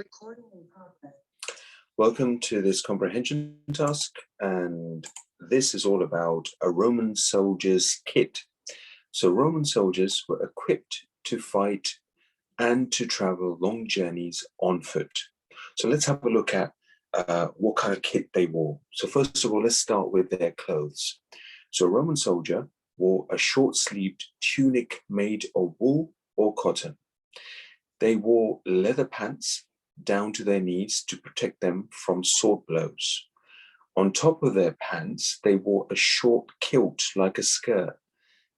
Recording in progress. Welcome to this comprehension task, and this is all about a Roman soldier's kit. So Roman soldiers were equipped to fight and to travel long journeys on foot. So let's have a look at what kind of kit they wore. So first of all, let's start with their clothes. So a Roman soldier wore a short-sleeved tunic made of wool or cotton. They wore leather pants down to their knees to protect them from sword blows. On top of their pants, they wore a short kilt like a skirt.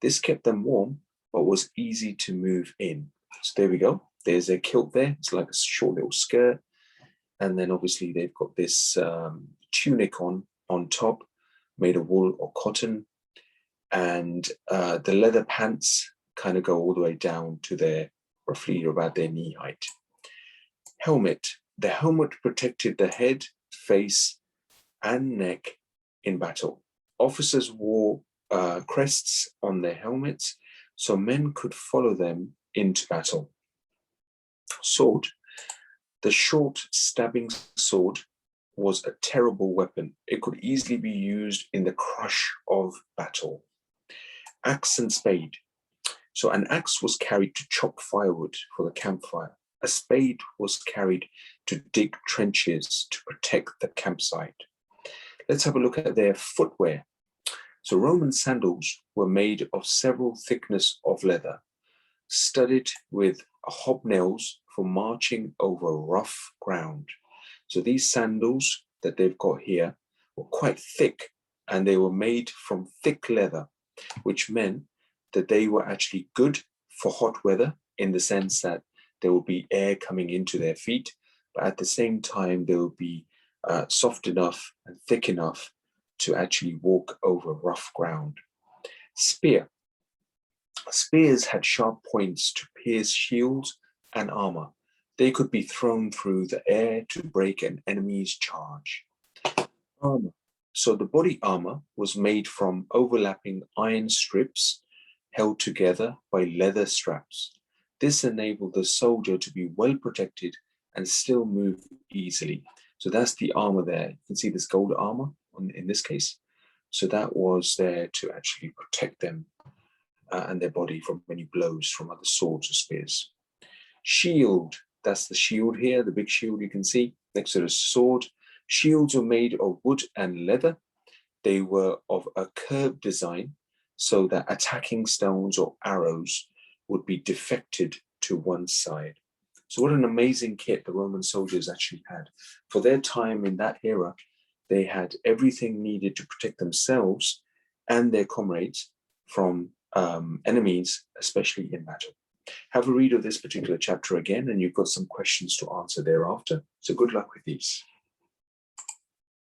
This kept them warm, but was easy to move in. So there we go. There's a kilt there. It's like a short little skirt. And then obviously they've got this tunic on top, made of wool or cotton. And the leather pants kind of go all the way down to their, roughly about their knee height. Helmet. The helmet protected the head, face, and neck in battle. Officers wore crests on their helmets so men could follow them into battle. Sword. The short stabbing sword was a terrible weapon. It could easily be used in the crush of battle. Axe and spade. So an axe was carried to chop firewood for the campfire. A spade was carried to dig trenches to protect the campsite. Let's have a look at their footwear. So Roman sandals were made of several thickness of leather, studded with hobnails for marching over rough ground. So these sandals that they've got here were quite thick, and they were made from thick leather, which meant that they were actually good for hot weather in the sense that there will be air coming into their feet, but at the same time, they will be soft enough and thick enough to actually walk over rough ground. Spear. Spears had sharp points to pierce shields and armor. They could be thrown through the air to break an enemy's charge. Armor. So the body armor was made from overlapping iron strips held together by leather straps. This enabled the soldier to be well protected and still move easily. So that's the armor there. You can see this gold armor in this case. So that was there to actually protect them and their body from any blows from other swords or spears. Shield, that's the shield here, the big shield you can see next to the sword. Shields were made of wood and leather. They were of a curved design so that attacking stones or arrows would be deflected to one side. So what an amazing kit the Roman soldiers actually had. For their time in that era, they had everything needed to protect themselves and their comrades from enemies, especially in battle. Have a read of this particular chapter again, and you've got some questions to answer thereafter. So good luck with these.